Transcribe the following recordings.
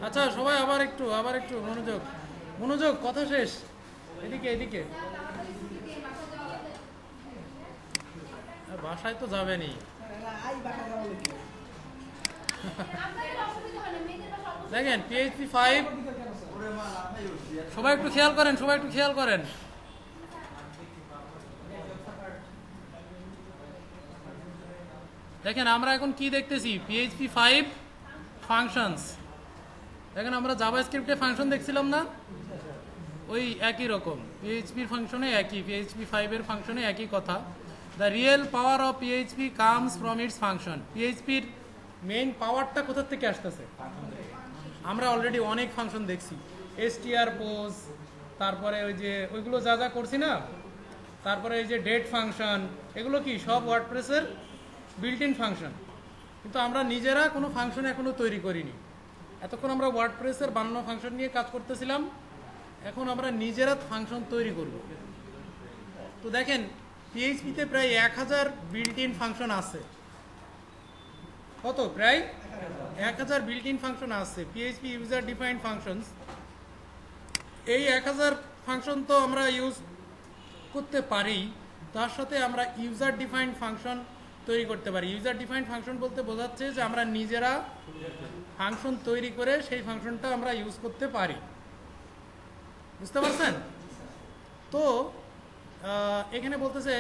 আচ্ছা সবাই আবার একটু মনোযোগ মনোযোগ, কথা শেষ। এদিকে এদিকে, বাসায় তো যাবেনি। দেখেন পিএইচপি 5, সবাই একটু খেয়াল করেন। দেখেন আমরা এখন কি দেখতেছি, পিএইচপি 5 ফাংশনস। দেখেন আমরা জাভাস্ক্রিপ্টে ফাংশন দেখছিলাম না, ওই একই রকম পিএইচপির ফাংশনে একই, পিএইচপি 5 এর ফাংশনে একই কথা। The real power of PHP comes from its function. পিএইচপির মেইন পাওয়ারটা কোথা থেকে আসতেছে? আমরা অলরেডি অনেক ফাংশন দেখছি, এসটিআর পোজ, তারপরে ওই যে ওইগুলো যা যা করছি না, তারপরে এই যে ডেট ফাংশন, এগুলো কি সব ওয়ার্ডপ্রেসের বিল্ট ইন ফাংশন। কিন্তু আমরা নিজেরা কোনো ফাংশন এখনো তৈরি করিনি। এতক্ষণ আমরা ওয়ার্ডপ্রেসের বানানো ফাংশন নিয়ে কাজ করতেছিলাম, এখন আমরা নিজেরা ফাংশন তৈরি করব। তো দেখেন পিএইচপিতে প্রায় 1000 বিল্ট ইন ফাংশন আছে। কত? প্রায় 1000 বিল্ট ইন ফাংশন আছে, পিএইচপি ইউজার ডিফাইন্ড ফাংশনস। এই 1000 ফাংশন তো আমরা ইউজ করতে পারি, তার সাথে আমরা ইউজার ডিফাইন্ড ফাংশন তৈরি করতে পারি। ইউজার ডিফাইন্ড ফাংশন বলতে বোঝাচ্ছে যে আমরা নিজেরা ফাংশন তৈরি করে সেই ফাংশনটা আমরা ইউজ করতে পারি। বুঝতে পারছেন? তো এখানে বলতেছে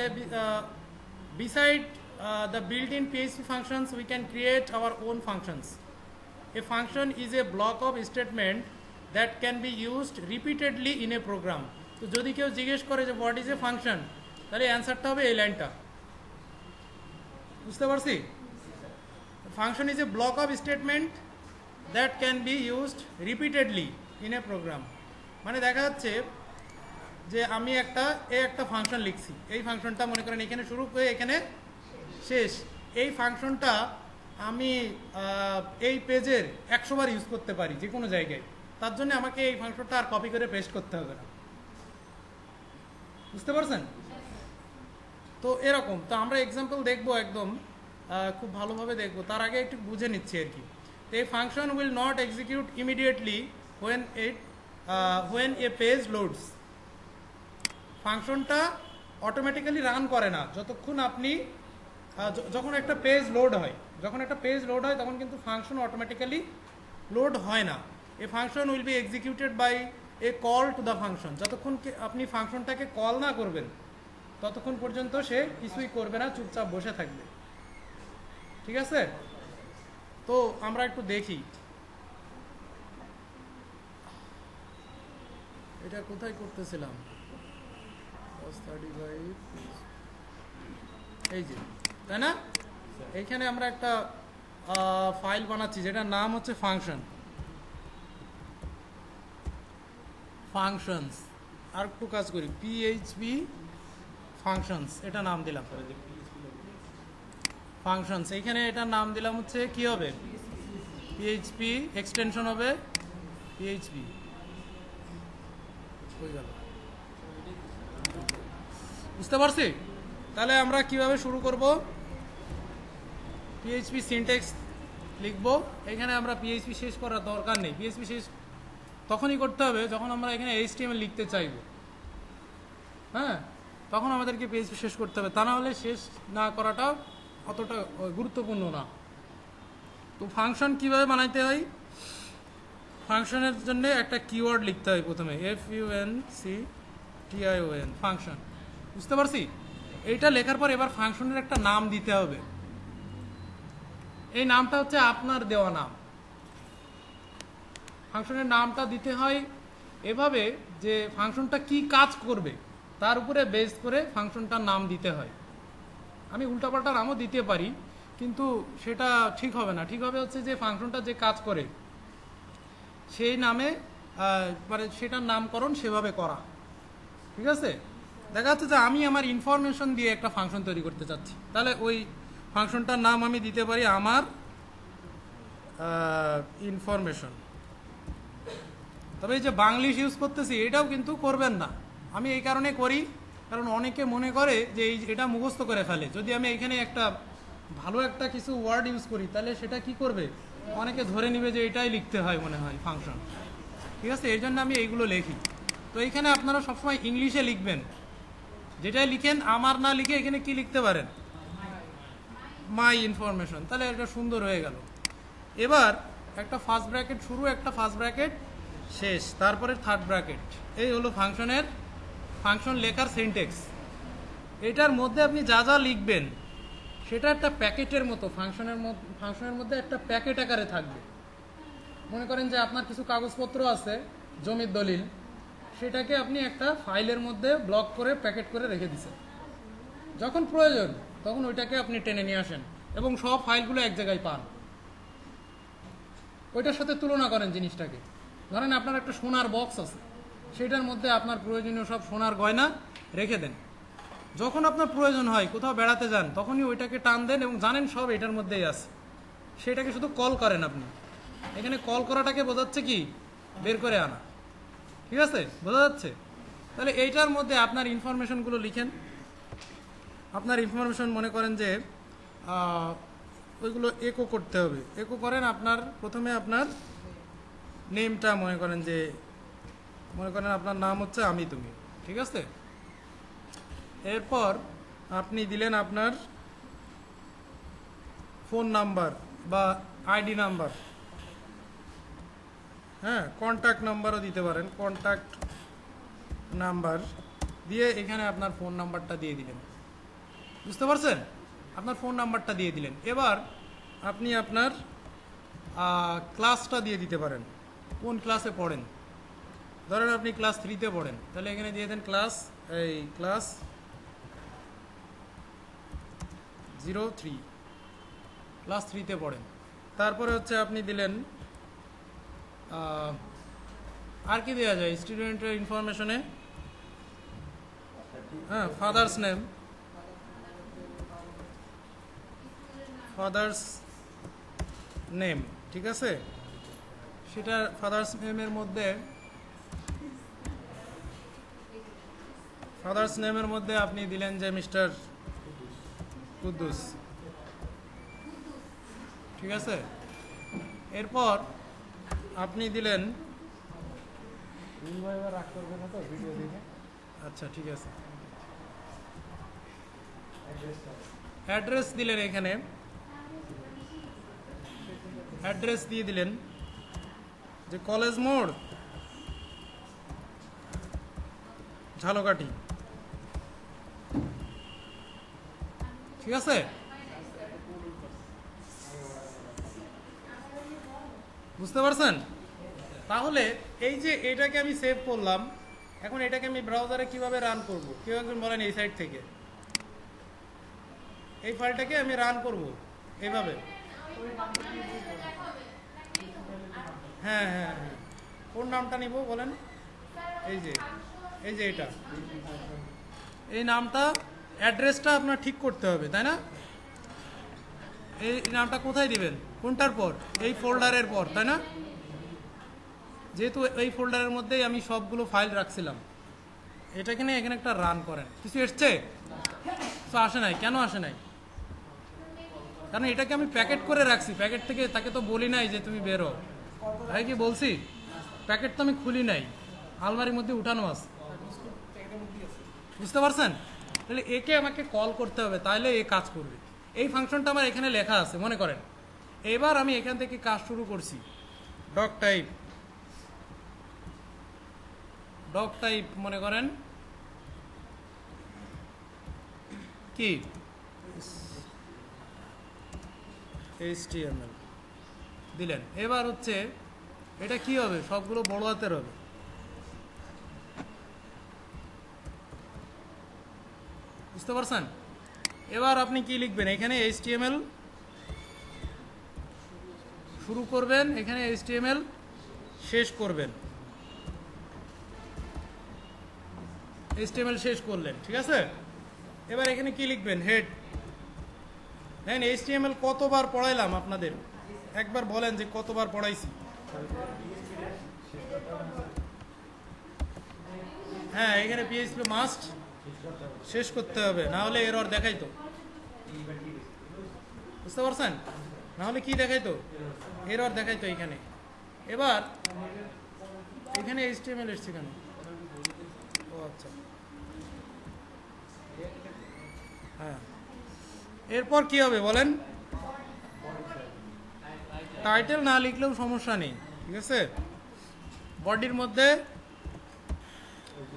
beside the built-in PHP functions we can create our own functions. A function is a block of statement that can be used repeatedly in a program. তো যদি কেউ জিজ্ঞেস করে যে what is a function, তাহলে অ্যান্সারটা হবে এই লাইনটা। বুঝতে পারছি? Function is a block of statement that can be used repeatedly in a program. মানে দেখা যাচ্ছে যে আমি একটা ফাংশন লিখছি, এই ফাংশনটা মনে করেন এখানে শুরু করে এখানে শেষ। এই ফাংশনটা আমি এই পেজের 100 বার ইউজ করতে পারি যে কোনো জায়গায়, তার জন্য আমাকে এই ফাংশনটা আর কপি করে পেস্ট করতে হবে না। বুঝতে পারছেন? তো এরকম তো আমরা এক্সাম্পল দেখবো, একদম খুব ভালোভাবে দেখবো। তার আগে একটু বুঝে নিচ্ছি আর কি। তো এই function will not execute immediately when a page loads. ফাংশনটা অটোমেটিক্যালি রান করে না যতক্ষণ আপনি যখন একটা পেজ লোড হয়, তখন কিন্তু ফাংশন অটোমেটিক্যালি লোড হয় না। A function will be executed by a call to the function. যতক্ষণ আপনি ফাংশনটাকে কল না করবেন ততক্ষণ পর্যন্ত সে কিছুই করবে না, চুপচাপ বসে থাকবে। ঠিক আছে? তো আমরা একটু দেখি এটা কোথায় করতেছিলাম। এই যে, তাই না? এইখানে আমরা একটা ফাইল বানাচ্ছি যেটার নাম হচ্ছে ফাংশনস। আর একটু কাজ করি, পিএইচপি ফাংশনস, এটা নাম দিলাম ফাংশনস। এইখানে এটার নাম দিলাম হচ্ছে কি হবে, পিএইচপি, এক্সটেনশন হবে পিএইচপি। হয়ে গেল। বুঝতে পারছি? তাহলে আমরা কিভাবে শুরু করব? পিএইচপি সিনট্যাক্স লিখব। এখানে আমরা পিএইচপি শেষ করার দরকার নেই, পিএইচপি শেষ তখনই করতে হবে যখন আমরা এখানে এইচটিএমএল লিখতে চাইব। হ্যাঁ, তখন আমাদেরকে পিএইচপি শেষ করতে হবে, তা না হলে শেষ না করাটা অতটা গুরুত্বপূর্ণ না। তো ফাংশন কিভাবে বানাইতে হয়? ফাংশনের জন্য একটা কিওয়ার্ড লিখতে হয় প্রথমে, FUNCTION, ফাংশন। বুঝতে পারছি? এইটা লেখার পর এবার ফাংশনের একটা নাম দিতে হবে। এই নামটা হচ্ছে আপনার দেওয়া নাম। ফাংশনের নামটা দিতে হয় এভাবে যে ফাংশনটা কি কাজ করবে তার উপরে বেস করে ফাংশনটার নাম দিতে হয়। আমি উল্টাপাল্টা নামও দিতে পারি, কিন্তু সেটা ঠিক হবে না। ঠিক হবে হচ্ছে যে ফাংশনটা যে কাজ করে সেই নামে মানে সেটার নামকরণ সেভাবে করা। ঠিক আছে? দেখা যাচ্ছে যে আমি আমার ইনফরমেশন দিয়ে একটা ফাংশন তৈরি করতে চাচ্ছি, তাহলে ওই ফাংশনটার নাম আমি দিতে পারি আমার ইনফরমেশন। তবে এই যে বাংলিশ ইউজ করতেছি এটাও কিন্তু করবেন না। আমি এই কারণে করি কারণ অনেকে মনে করে যে এটা মুখস্থ করে ফেলে। যদি আমি এখানে একটা ভালো একটা কিছু ওয়ার্ড ইউজ করি তাহলে সেটা কি করবে, অনেকে ধরে নিবে যে এটাই লিখতে হয় মনে হয় ফাংশন, ঠিক আছে, এই জন্য আমি এইগুলো লিখি। তো এইখানে আপনারা সবসময় ইংলিশে লিখবেন, যেটাই লিখেন আমার না লিখে এখানে কি লিখতে পারেন, মাই ইনফরমেশন, তাহলে এটা সুন্দর হয়ে গেল। এবার একটা ফার্স্ট ব্র্যাকেট শুরু, একটা ফার্স্ট ব্র্যাকেট শেষ, তারপরে থার্ড ব্র্যাকেট, এই হলো ফাংশন লেখার সিনট্যাক্স। এটার মধ্যে আপনি যা যা লিখবেন সেটা একটা প্যাকেটের মতো ফাংশনের মধ্যে একটা প্যাকেট আকারে থাকবে। মনে করেন যে আপনার কিছু কাগজপত্র আছে, জমির দলিল, সেটাকে আপনি একটা ফাইলের মধ্যে ব্লক করে প্যাকেট করে রেখে দিচ্ছেন। যখন প্রয়োজন তখন ওইটাকে আপনি টেনে নিয়ে আসেন এবং সব ফাইলগুলো এক জায়গায় পান। ওইটার সাথে তুলনা করেন জিনিসটাকে। ধরেন আপনার একটা সোনার বক্স আছে, সেটার মধ্যে আপনার প্রয়োজনীয় সব সোনার গয়না রেখে দেন। যখন আপনার প্রয়োজন হয়, কোথাও বেড়াতে যান, তখনই ওইটাকে টান দেন এবং জানেন সব এটার মধ্যেই আছে, সেটাকে শুধু কল করেন আপনি। এখানে কল করাটাকে বোঝাচ্ছে কি, বের করে আনা, ঠিক আছে, বোঝা যাচ্ছে? তাহলে এইটার মধ্যে আপনার ইনফরমেশনগুলো লিখেন। আপনার ইনফরমেশন মনে করেন যে ওইগুলো একো করতে হবে। একো করেন আপনার প্রথমে আপনার নেমটা মনে করেন আপনার নাম হচ্ছে আমি তুমি, ঠিক আছে। এরপর আপনি দিলেন আপনার ফোন নাম্বার বা আইডি নাম্বার, হ্যাঁ, কন্ট্যাক্ট নাম্বারও দিতে পারেন, কন্ট্যাক্ট নাম্বার দিয়ে এখানে আপনার ফোন নাম্বারটা দিয়ে দিলেন, বুঝতে পারছেন? আপনার ফোন নাম্বারটা দিয়ে দিলেন। এবার আপনি আপনার ক্লাসটা দিয়ে দিতে পারেন, কোন ক্লাসে পড়েন। ধরেন আপনি ক্লাস 3-তে পড়েন, তাহলে এখানে দিয়ে দেন ক্লাস 03, ক্লাস 3-তে পড়েন। তারপরে হচ্ছে আপনি দিলেন, আর কি দেওয়া যায় স্টুডেন্টের ইনফরমেশনে, হ্যাঁ, ফাদার্স নেম, ঠিক আছে। সেটা ফাদার্স নেমের মধ্যে আপনি দিলেন যে মিস্টার কুদ্দুস, ঠিক আছে। এরপর আপনি দিলেন, আচ্ছা ঠিক আছে, অ্যাড্রেস দিলেন, এখানে অ্যাড্রেস দিয়ে দিলেন যে কলেজ মোড়, ঝালকাঠি, ঠিক আছে। বুঝতে পারছেন? তাহলে এই যে এটাকে আমি সেভ করলাম, এখন এটাকে আমি ব্রাউজারে কিভাবে রান করব, কেউ একজন বলেন এই সাইট থেকে এই ফাইলটাকে আমি রান করব এইভাবে। হ্যাঁ হ্যাঁ হ্যাঁ, কোন নামটা নিব বলেন? এই যে এটা, এই নামটা, অ্যাড্রেসটা আপনার ঠিক করতে হবে, তাই না? এই নামটা কোথায় দিবেন, কোনটার পর? এই ফোল্ডারের পর, তাই না? যেহেতু এই ফোল্ডারের মধ্যেই আমি সবগুলো ফাইল রাখছিলাম, এটাকে নিয়ে এখানে একটা রান করেন। কিছু এসছে? তো আসে নাই। কেন আসে নাই? কারণ এটাকে আমি প্যাকেট করে রাখছি, প্যাকেট থেকে তাকে তো বলি নাই যে তুমি বেরো, তাই কি বলছি? প্যাকেট তো আমি খুলি নাই, আলমারির মধ্যে উঠানো আছে, বুঝতে পারছেন? তাহলে একে আমাকে কল করতে হবে, তাহলে এ কাজ করবে। এই ফাংশনটা আমার এখানে লেখা আছে মনে করেন। এবার আমি এখান থেকে কাজ শুরু করছি, ডক টাইপ মনে করেন কি HTML দিলেন। এবার হচ্ছে এটা কি হবে, সবগুলো বড় হাতের হবে, বুঝতে পারছেন? এবার আপনি কি লিখবেন, এখানে HTML শুরু করবেন, এখানে HTML শেষ করবেন। HTML শেষ করলেন, ঠিক আছে। এবার এখানে কি লিখবেন, হেড। দেখেন HTML কতবার পড়াইলাম আপনাদের, একবার বলেন যে কতবার পড়াইছি। হ্যাঁ, এখানে PHP মাস্ট শেষ করতে হবে, না হলে এরর দেখাই তো, বুঝতে পারছেন? নাহলে কি দেখাইতো, এরর দেখাইতো এইখানে। এবার এখানে HTML এসছে কেন? ও আচ্ছা, হ্যাঁ। এরপর কি হবে বলেন? টাইটেল না লিখলেও সমস্যা নেই, ঠিক আছে। বডির মধ্যে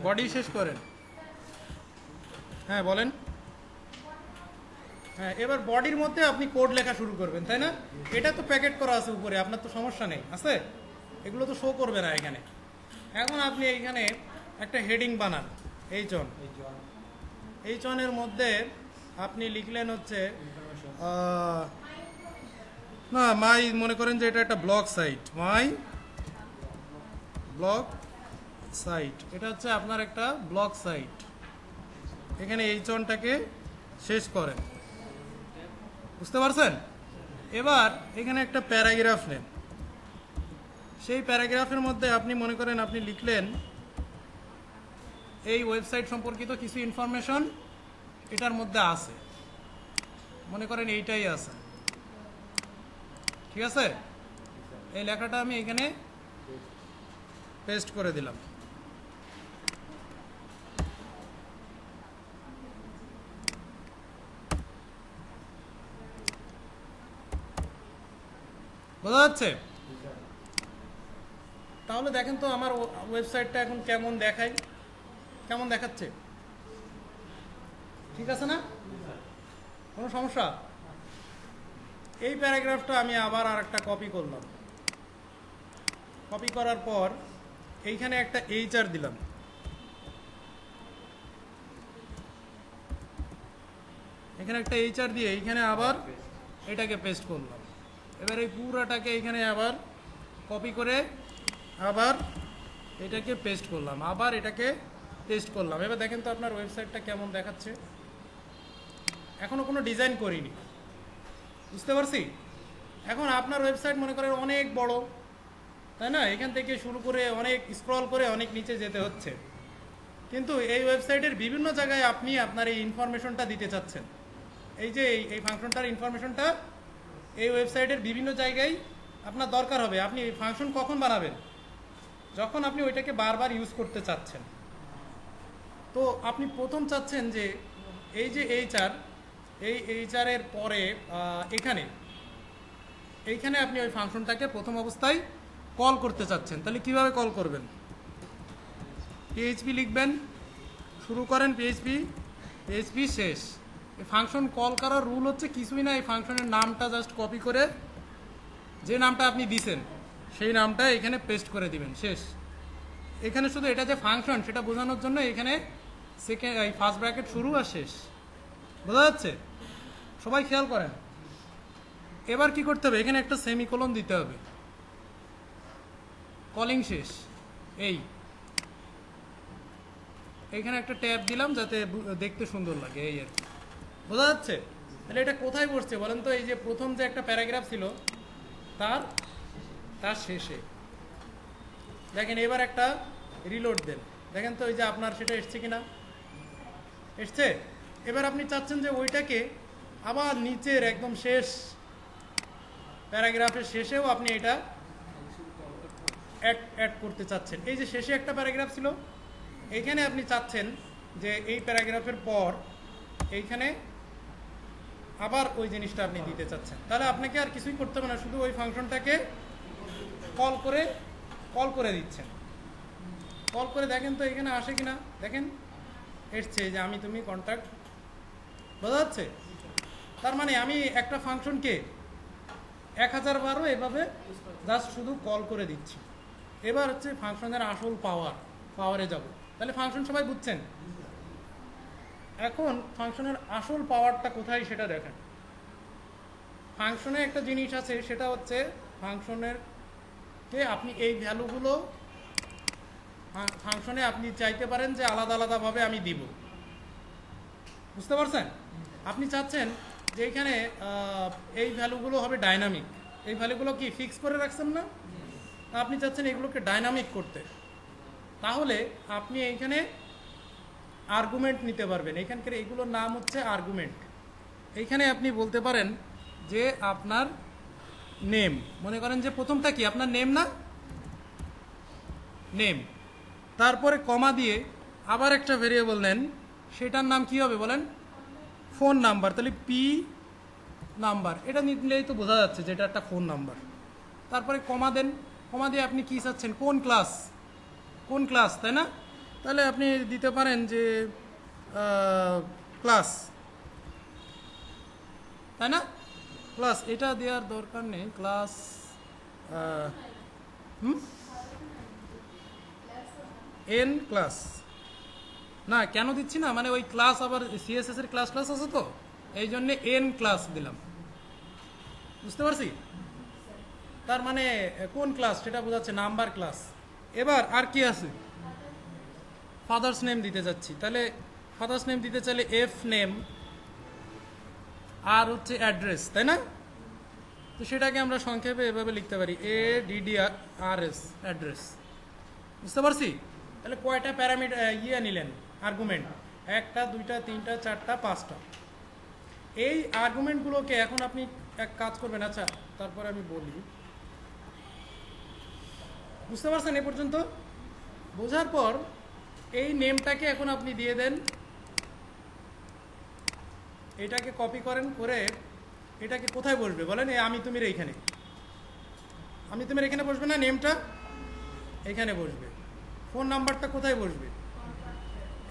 বডি শেষ করেন। হ্যাঁ বলেন। হ্যাঁ, এবার বডির মধ্যে আপনি কোড লেখা শুরু করবেন, তাই না? এটা তো প্যাকেট করা আছে উপরে, আপনার তো সমস্যা নেই, আছে? এগুলো তো শো করবে না এখানে। এখন আপনি এইখানে একটা হেডিং বানান, এইচনের মধ্যে আপনি লিখলেন হচ্ছে না মাই, মনে করেন যে এটা একটা blog site, my blog site, এটা হচ্ছে আপনার একটা ব্লগ সাইট। এখানে এইচনটাকে শেষ করেন, বুঝতে পারছেন? এবার এখানে একটা প্যারাগ্রাফ নেন। সেই প্যারাগ্রাফের মধ্যে আপনি মনে করেন আপনি লিখলেন এই ওয়েবসাইট সম্পর্কিত কিছু ইনফরমেশন এটার মধ্যে আছে, মনে করেন এইটাই আছে, ঠিক আছে? এই লেখাটা আমি এখানে পেস্ট করে দিলাম। বোঝা যাচ্ছে? তাহলে দেখেন তো আমার ওয়েবসাইটটা এখন কেমন দেখায়, কেমন দেখাচ্ছে? ঠিক আছে না? কোনো সমস্যা? এই প্যারাগ্রাফটা আমি আবার আর একটা কপি করলাম। কপি করার পর এইখানে একটা HR দিলাম। এখানে একটা HR দিয়ে এইখানে আবার এটাকে পেস্ট করলাম। এবার এই পুরাটাকে এইখানে আবার কপি করে আবার এটাকে পেস্ট করলাম, আবার এটাকে পেস্ট করলাম। এবার দেখেন তো আপনার ওয়েবসাইটটা কেমন দেখাচ্ছে। এখনো কোনো ডিজাইন করিনি, বুঝতে পারছি? এখন আপনার ওয়েবসাইট মনে করেন অনেক বড়, তাই না? এখান থেকে শুরু করে অনেক স্ক্রল করে অনেক নিচে যেতে হচ্ছে, কিন্তু এই ওয়েবসাইটের বিভিন্ন জায়গায় আপনি আপনার এই ইনফরমেশনটা দিতে চাচ্ছেন। এই যে এই ফাংশনটার ইনফরমেশনটা এই ওয়েবসাইটের বিভিন্ন জায়গায় আপনার দরকার হবে। আপনি এই ফাংশন কখন বানাবেন? যখন আপনি ওইটাকে বারবার ইউজ করতে চাচ্ছেন। তো আপনি প্রথম চাচ্ছেন যে এই যে HR এর পরে এইখানে আপনি ওই ফাংশনটাকে প্রথম অবস্থায় কল করতে চাচ্ছেন। তাহলে কিভাবে কল করবেন? PHP লিখবেন, শুরু করেন PHP শেষ। এই ফাংশন কল করার রুল হচ্ছে কিছুই না, এই ফাংশনের নামটা জাস্ট কপি করে যে নামটা আপনি দিছেন সেই নামটা এখানে পেস্ট করে দিবেন, শেষ। এখানে শুধু এটা যে ফাংশন সেটা বোঝানোর জন্য এখানে এই ফার্স্ট ব্র্যাকেট শুরু আর শেষ, বোঝা যাচ্ছে? সবাই খেয়াল করেন। এবার কি করতে হবে? এখানে একটা সেমিকোলন দিতে হবে, কলিং শেষ। এইখানে একটা ট্যাব দিলাম যাতে দেখতে সুন্দর লাগে, এই আর কি, বোঝা যাচ্ছে? তাহলে এটা কোথায় বসছে বলেন তো? এই যে প্রথম যে একটা প্যারাগ্রাফ ছিল তার শেষে। দেখেন এবার একটা রিলোড দেন, দেখেন তো এই যে আপনার সেটা এসছে কিনা। এসছে। এবার আপনি চাচ্ছেন যে ওইটাকে আবার নিচের একদম শেষ প্যারাগ্রাফের শেষেও আপনি এটা অ্যাড করতে চাচ্ছেন। এই যে শেষে একটা প্যারাগ্রাফ ছিল, এইখানে আপনি চাচ্ছেন যে এই প্যারাগ্রাফের পর এইখানে আবার ওই জিনিসটা আপনি দিতে চাচ্ছেন। তাহলে আপনাকে আর কিছুই করতে হবে না, শুধু ওই ফাংশনটাকে কল করে দিচ্ছেন। কল করে দেখেন তো এখানে আসে কিনা। দেখেন এসছে যে আমি তুমি কন্ট্যাক্ট, বোঝা যাচ্ছে? তার মানে আমি একটা ফাংশনকে 1000 বারও এভাবে জাস্ট শুধু কল করে দিচ্ছি। এবার হচ্ছে ফাংশনের আসল পাওয়ারে যাব। তাহলে ফাংশন সবাই বুঝছেন? এখন ফাংশনের আসল পাওয়ারটা কোথায় সেটা দেখেন। ফাংশনে একটা জিনিস আছে, সেটা হচ্ছে ফাংশনের কে আপনি এই ভ্যালুগুলো ফাংশনে আপনি চাইতে পারেন যে আলাদা আলাদাভাবে আমি দিব, বুঝতে পারছেন? আপনি চাচ্ছেন যে এখানে এই ভ্যালুগুলো হবে ডাইনামিক। এই ভ্যালুগুলো কি ফিক্স করে রাখছেন না? আপনি চাচ্ছেন এগুলোকে ডাইনামিক করতে। তাহলে আপনি এইখানে আর্গুমেন্ট নিতে পারবেন। এখানকার এগুলোর নাম হচ্ছে আর্গুমেন্ট। এইখানে আপনি বলতে পারেন যে আপনার নেম, মনে করেন যে প্রথমটা কি আপনার নেম না, নেম, তারপরে কমা দিয়ে আবার একটা ভেরিয়েবল নেন, সেটার নাম কি হবে বলেন, ফোন নাম্বার। তাহলে পি নাম্বার, এটা নিলেই তো বোঝা যাচ্ছে যে এটা একটা ফোন নাম্বার। তারপরে কমা দেন, কমা দিয়ে আপনি কি চাচ্ছেন, কোন ক্লাস, কোন ক্লাস, তাই না? তাহলে আপনি দিতে পারেন যে ক্লাস, তাই না? ক্লাস, এটা দেওয়ার দরকার নেই, ক্লাস এন ক্লাস না, কেন দিচ্ছি না, মানে ওই ক্লাস আবার সিএসএস এর ক্লাস ক্লাস আছে তো, এই জন্যে এন ক্লাস দিলাম, বুঝতে পারছি? তার মানে কোন ক্লাস সেটা বোঝাচ্ছে, নাম্বার ক্লাস। এবার আর কি আছে, ফাদার্স নেম দিতে যাচ্ছি, তাহলে ফাদার্স নেম দিতে চাইলে এফ নেম আর হচ্ছে অ্যাড্রেস, তাই না? তো সেটাকে আমরা সংক্ষেপে এভাবে লিখতে পারি, ADDRS, অ্যাড্রেস, বুঝতে পারছি? তাহলে কয়টা প্যারামিটার নিলেন, আর্গুমেন্ট, একটা, দুইটা, তিনটা, চারটা, পাঁচটা। এই আর্গুমেন্টগুলোকে এখন আপনি এক কাজ করবেন, আচ্ছা তারপরে আমি বলি, বুঝতে পারছেন এ পর্যন্ত? বোঝার পর এই নেমটাকে এখন আপনি দিয়ে দেন, এটাকে কপি করেন, করে এটাকে কোথায় বসবে বলেন, এই আমি তুমির এইখানে, আমি তুমির এখানে বসবে না, নেমটা এইখানে বসবে, ফোন নাম্বারটা কোথায় বসবে,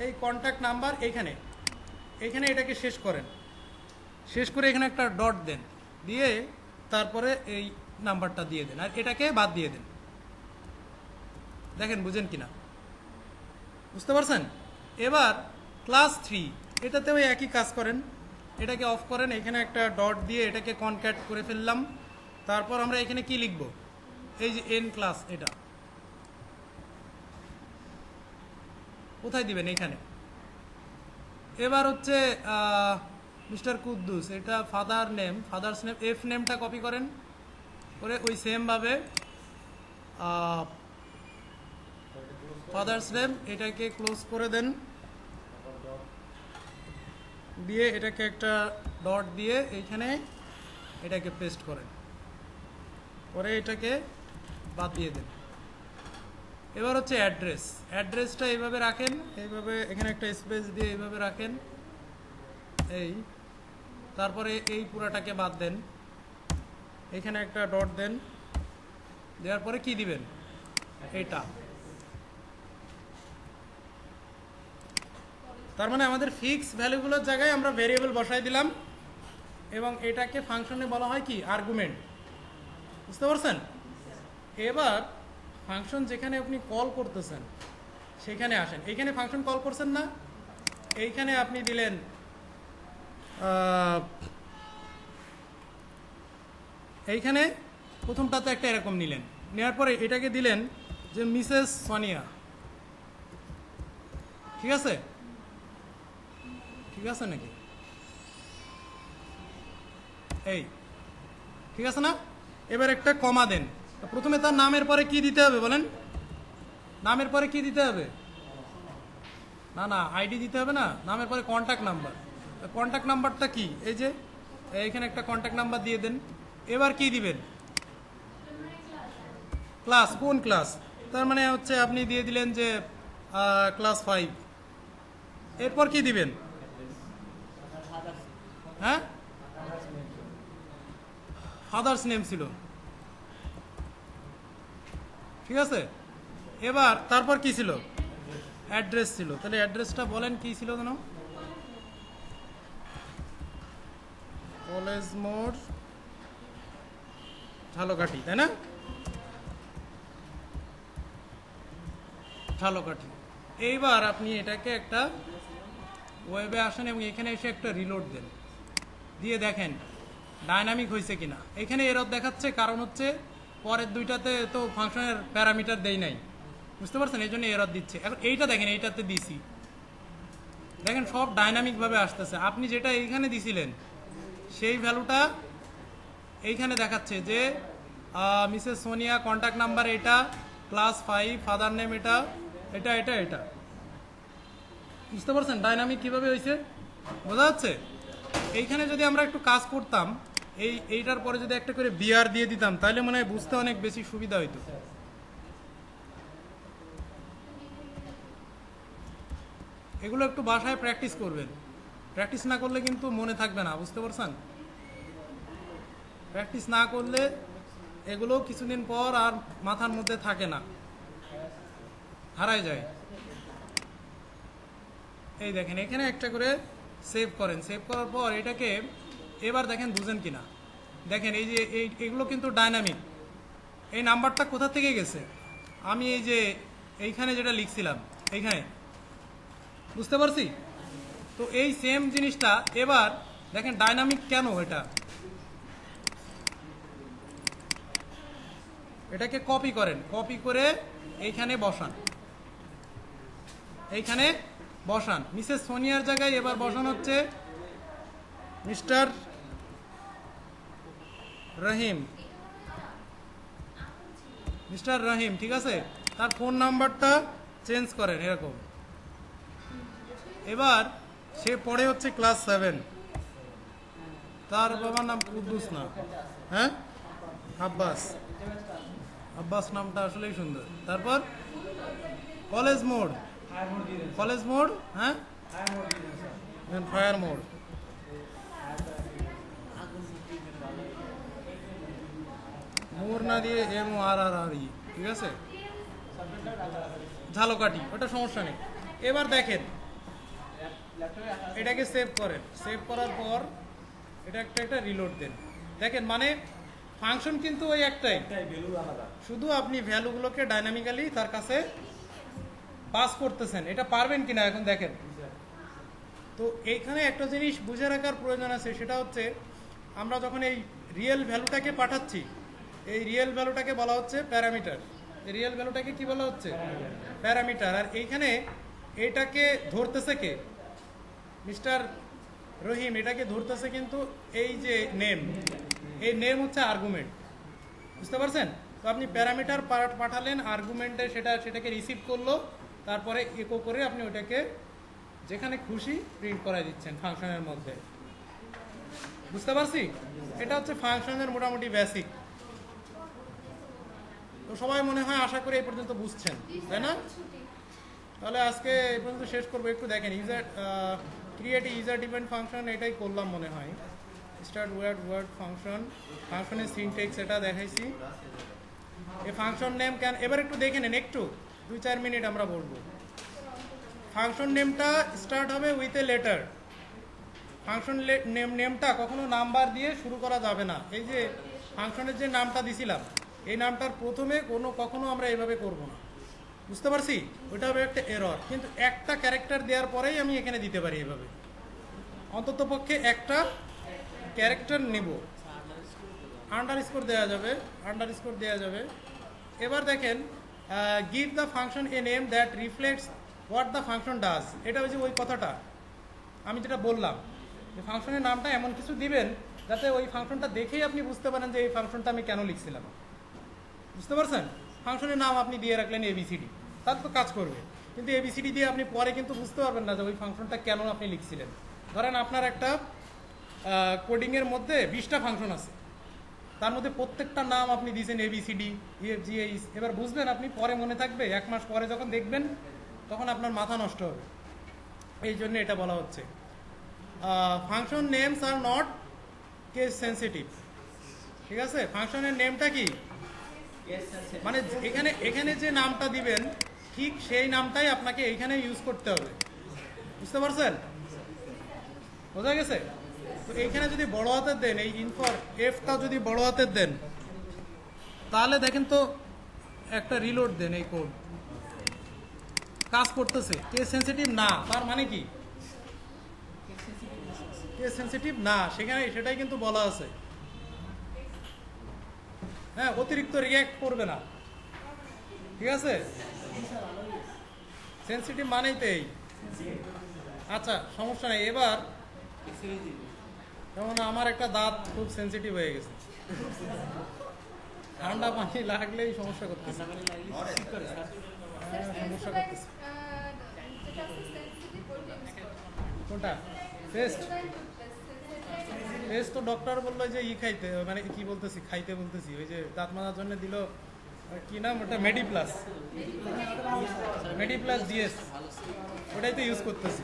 এই কন্ট্যাক্ট নাম্বার এইখানে, এইখানে এটাকে শেষ করেন, শেষ করে এখানে একটা ডট দেন, দিয়ে তারপরে এই নাম্বারটা দিয়ে দেন, আর এটাকে বাদ দিয়ে দেন। দেখেন বুঝেন কিনা, বুঝতে পারছেন? এবার ক্লাস 3, এটাতেও একই কাজ করেন, এটাকে অফ করেন, এখানে একটা ডট দিয়ে এটাকে কনক্যাট করে ফেললাম। তারপর আমরা এখানে কি লিখব, এই যে এন ক্লাস, এটা কোথায় দিবেন, এখানে। এবার হচ্ছে মিস্টার কুদ্দুস, এটা father name, father's name, F নেমটা কপি করেন, করে ওই সেমভাবে ফাদার্স নেম এটাকে ক্লোজ করে দেন, দিয়ে এটাকে একটা ডট দিয়ে এইখানে এটাকে পেস্ট করেন, পরে এটাকে বাদ দিয়ে দেন। এবার হচ্ছে অ্যাড্রেস, অ্যাড্রেসটা এইভাবে রাখেন, এইভাবে এখানে একটা স্পেস দিয়ে এইভাবে রাখেন, এই, তারপরে এই পুরাটাকে বাদ দেন, এখানে একটা ডট দেন, দেওয়ার পরে কি দিবেন, এটা। তার মানে আমাদের ফিক্স ভ্যালুগুলোর জায়গায় আমরা ভেরিয়েবল বসাই দিলাম, এবং এটাকে ফাংশনে বলা হয় কি, আর্গুমেন্ট, বুঝতে পারছেন? এবার ফাংশন যেখানে আপনি কল করতেছেন সেখানে আসেন, এইখানে ফাংশন কল করছেন না, এইখানে আপনি দিলেন এইখানে প্রথমটাতে একটা এরকম নিলেন, নেওয়ার পরে এটাকে দিলেন যে মিসেস সোনিয়া, ঠিক আছে? ঠিক আছে নাকি, এই ঠিক আছে না? এবার একটা কমা দেন, প্রথমে তার নামের পরে কি দিতে হবে বলেন, নামের পরে কি দিতে হবে, না না আইডি দিতে হবে না, নামের পরে কন্ট্যাক্ট নাম্বার, কন্ট্যাক্ট নাম্বারটা কি, এই যে এইখানে একটা কন্ট্যাক্ট নাম্বার দিয়ে দেন। এবার কি দিবেন, ক্লাস, কোন ক্লাস, তার মানে হচ্ছে আপনি দিয়ে দিলেন যে ক্লাস 5। এরপর কি দিবেন, হ্যাঁ ফাদার্স নেম ছিল, ঠিক আছে? এবার তারপর কি ছিল, অ্যাড্রেস ছিল, তাহলে অ্যাড্রেসটা বলেন কি ছিল কেন, কলেজ মোড় ঝালকাঠি, তাই না? ঝালকাঠি। এইবার আপনি এটাকে একটা ওয়েবে আসেন এবং এখানে এসে একটা রিলোড দেন, দিয়ে দেখেন ডায়নামিক হয়েছে কিনা। এখানে এরর দেখাচ্ছে, কারণ হচ্ছে পরের দুইটাতে তো ফাংশনের প্যারামিটার দেই নাই, বুঝতে পারছেন, এই জন্য এরর দিচ্ছে। এখন এইটা দেখেন, এইটাতে দিছি, দেখেন সব ডায়নামিকভাবে আসতেছে। আপনি যেটা এইখানে দিছিলেন সেই ভ্যালুটা এইখানে দেখাচ্ছে যে মিসেস সোনিয়া, কন্ট্যাক্ট নাম্বার এটা, ক্লাস 5, ফাদার নেম এটা, এটা এটা এটা, বুঝতে পারছেন ডায়নামিক কিভাবে হয়েছে, বোঝা যাচ্ছে? এইখানে যদি আমরা একটু কাজ করতাম, এইটার পরে যদি একটা করে বিআর দিয়ে দিতাম তাহলে মনে হয় বুঝতে অনেক বেশি সুবিধা হইতো। এগুলো একটু বাসায় প্র্যাকটিস করবেন, প্র্যাকটিস না করলে কিন্তু মনে থাকবে না, বুঝতে পারছেন? প্র্যাকটিস না করলে এগুলো কিছুদিন পর আর মাথার মধ্যে থাকে না, হারায় যায়। এই দেখেন এখানে একটা করে সেভ করেন, সেভ করার পর এটাকে এবার দেখেন বুঝেন কিনা। দেখেন এই যে এগুলো কিন্তু ডাইনামিক। এই নাম্বারটা কোথা থেকে গেছে? আমি এই যে এইখানে যেটা লিখছিলাম এইখানে, বুঝতে পারছি? তো এই সেম জিনিসটা এবার দেখেন ডাইনামিক কেন, এটাকে কপি করেন, কপি করে এইখানে বসান, এইখানে বসান। মিসেস সোনিয়ার জায়গায় এবার বসান হচ্ছে মিস্টার রহিম, মিস্টার রহিম, ঠিক আছে? তার ফোন নাম্বারটা চেঞ্জ করেন এরকম। এবার সে পড়ে হচ্ছে ক্লাস 7, তার বাবার নাম কুদ্দুস না, হ্যাঁ আব্বাস, আব্বাস নামটা আসলেই সুন্দর। তারপর কলেজ মোড, কলেজ মোড, হ্যাঁ ফায়ার মোড, মোর না দিয়ে এম আর আর আর ই, ঠিক আছে? ঝালকাঠি, ওটা সমস্যা নেই। এবার দেখেন এটাকে সেভ করেন, সেভ করার পর এটা একটা রিলোড দেন। দেখেন মানে ফাংশন কিন্তু ওই একটাই, শুধু আপনি ভ্যালুগুলোকে ডাইনামিক্যালি তার কাছে পাস করতেছেন। এটা পারবেন কিনা এখন দেখেন। তো এইখানে একটা জিনিস বুঝে রাখার প্রয়োজন আছে, সেটা হচ্ছে আমরা যখন এই রিয়েল ভ্যালুটাকে পাঠাচ্ছি, এই রিয়েল ভ্যালুটাকে বলা হচ্ছে প্যারামিটার। এই রিয়েল ভ্যালুটাকে কি বলা হচ্ছে? প্যারামিটার। আর এইখানে এটাকে ধরতেছে কে? মিস্টার রহিম এটাকে ধরতেছে কিন্তু এই যে নেম, এই নেম হচ্ছে আর্গুমেন্ট, বুঝতে পারছেন? তো আপনি প্যারামিটার পাঠালেন, আর্গুমেন্টে সেটাকে রিসিভ করলো, তারপরে ইকো করে আপনি ওটাকে যেখানে খুশি প্রিন্ট করাই দিচ্ছেন ফাংশনের মধ্যে, বুঝতে পারছি? এটা হচ্ছে ফাংশনের মোটামুটি বেসিক। তো সবাই মনে হয় আশা করি এই পর্যন্ত বুঝছেন, তাই না? তাহলে আজকে এই পর্যন্ত শেষ করবো। একটু দেখেন user create user depend function, এটাই করলাম মনে হয়। স্টার্ট ওয়ার্ড ফাংশন, ফাংশনের সিনটেক্স এটা দেখাইছি। এই ফাংশন নেম কেন এবার একটু দেখে নেন, একটু 2-4 মিনিট আমরা বলবো। ফাংশন নেমটা স্টার্ট হবে উইথ এ লেটার। ফাংশন নেমটা কখনো নাম্বার দিয়ে শুরু করা যাবে না। এই যে ফাংশনের যে নামটা দিছিলাম, এই নামটার প্রথমে কখনো আমরা এভাবে করব না, বুঝতে পারছি? ওইটা হবে একটা এরর। কিন্তু একটা ক্যারেক্টার দেওয়ার পরেই আমি এখানে দিতে পারি এভাবে, অন্তত পক্ষে একটা ক্যারেক্টার নেব। আন্ডারস্কোর দেওয়া যাবে, আন্ডারস্কোর দেওয়া যাবে। এবার দেখেন give the function a name that reflects what the function does. এটা হচ্ছে ওই কথাটা আমি যেটা বললাম, যে ফাংশনের নামটা এমন কিছু দিবেন যাতে ওই ফাংশনটা দেখেই আপনি বুঝতে পারেন যে এই ফাংশনটা আমি কেন লিখছিলাম, বুঝতে পারছেন? ফাংশনের নাম আপনি দিয়ে রাখলেন এবিসিডি, তার তো কাজ করবে, কিন্তু এবিসিডি দিয়ে আপনি পরে কিন্তু বুঝতে পারবেন না যে ওই ফাংশনটা কেন আপনি লিখছিলেন। ধরেন আপনার একটা কোডিংয়ের মধ্যে 20টা ফাংশন আছে, তার মধ্যে প্রত্যেকটা নাম আপনি দিয়েছেন এবিসিডি ইএফজিএইচ। এবার বুঝবেন আপনি, পরে মনে থাকবে, 1 মাস পরে যখন দেখবেন তখন আপনার মাথা নষ্ট হবে। এই জন্য এটা বলা হচ্ছে function names are not case sensitive, ঠিক আছে? ফাংশনের নেমটা কি মানে এখানে যে নামটা দিবেন ঠিক সেই নামটাই আপনাকে এইখানে ইউজ করতে হবে, বুঝতে পারছেন? বোঝা গেছে? তো এইখানে যদি বড় হাতের দেন, এই ইনফর এফটা যদি বড় হাতের দেন, তাহলে দেখেন তো একটা রিলোড দেন, এই কোড কাজ করতেছে। কেস সেন্সিটিভ না, তার মানে কি? কেস সেন্সিটিভ না, সেটাই কিন্তু বলা আছে। হ্যাঁ, অতিরিক্ত রিঅ্যাক্ট করবে না, ঠিক আছে? সেন্সিটিভ মানেই তো এই। আচ্ছা, সমস্যা নেই। এবার যেমন আমার একটা দাঁত খুব সেন্সিটিভ হয়ে গেছে, ঠান্ডা পানি লাগলেই সমস্যা করতেছে, সমস্যা করতেছে। কোনটা? পেস্ট? টেস্ট তো ডক্টর বললো যে খাইতে, মানে কি বলতেছি, খাইতে বলতেছি, ওই যে দাঁত মাজার জন্য দিল কি নাম ওটা, মেডিপ্লাস ডিএস, ওটাই তো ইউজ করতেছি।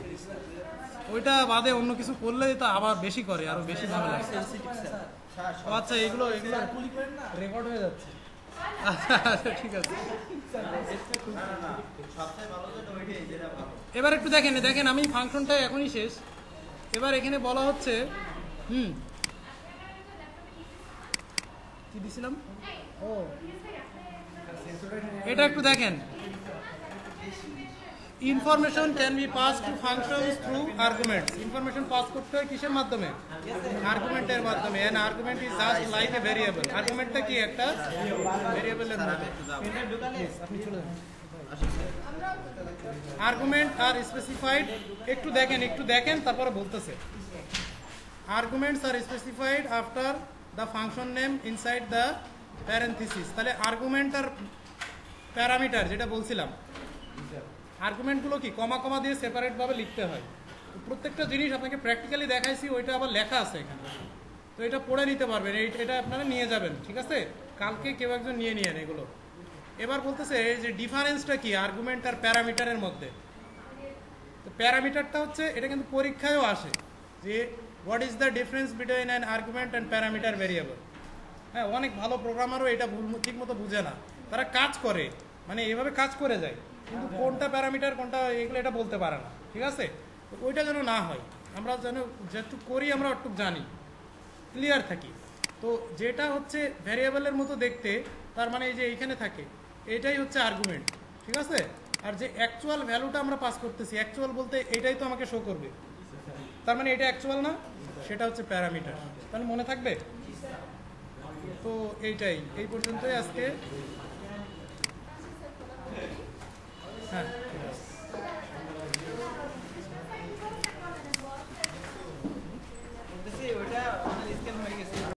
ওইটা বাদে অন্য কিছু করলে তো আবার বেশি করে, আরো বেশি ঝামেলা। আচ্ছা এগুলো রেকর্ড হয়ে যাচ্ছে। আচ্ছা ঠিক আছে। এবার একটু দেখেন আমি ফাংশনটা এখনই শেষ। এবার এখানে বলা হচ্ছে কি দিছিলাম, ও এটা একটু দেখেন, information can be pass to functions through arguments. Information pass করতে হয় কিসের মাধ্যমে? আর্গুমেন্টের মাধ্যমে। And argument is just like a variable. আর্গুমেন্টটা কি? একটা ভেরিয়েবলের মতো। আপনি চলে যান। আর্গুমেন্ট আর স্পেসিফাইড, একটু দেখেন তারপরে বলতেছে। Arguments are specified after the function name inside the parenthesis. তাহলে আর্গুমেন্ট আর প্যারামিটার যেটা বলছিলাম, আর্গুমেন্টগুলো কি কমা কমা দিয়ে সেপারেট ভাবে লিখতে হয়। প্রত্যেকটা জিনিস আপনাকে প্র্যাকটিক্যালি দেখাইছি, ওইটা আবার লেখা আছে এখানে, তো এটা পড়ে নিতে পারবেন, এটা আপনারা নিয়ে যাবেন, ঠিক আছে? কালকে কেউ একজন নিয়ে নিয়েন এগুলো। এবার বলতেছে যে ডিফারেন্সটা কি আর্গুমেন্ট আর প্যারামিটারের মধ্যে। তো প্যারামিটারটা হচ্ছে, এটা কিন্তু পরীক্ষায়ও আসে যে what is the difference between an argument and parameter variable. হ্যাঁ, অনেক ভালো প্রোগ্রামারও এটা ঠিক মতো বুঝে না, তারা কাজ করে মানে এভাবে কাজ করে যায়, কিন্তু কোনটা প্যারামিটার কোনটা এগুলো এটা বলতে পারে না, ঠিক আছে? তো ওইটা যেন না হয়, আমরা যেন যেটুক করি আমরা ওটুক জানি, ক্লিয়ার থাকি। তো যেটা হচ্ছে ভ্যারিয়েবলের মতো দেখতে, তার মানে এই যে এইখানে থাকে, এটাই হচ্ছে আর্গুমেন্ট, ঠিক আছে? আর যে অ্যাকচুয়াল ভ্যালুটা আমরা পাস করতেছি, অ্যাকচুয়াল বলতে এটাই তো আমাকে শো করবে, তার মানে এটা অ্যাকচুয়াল না, সেটা হচ্ছে প্যারামিটার। তাহলে মনে থাকবে? তো এইটাই, এই পর্যন্তই আজকে। হ্যাঁ।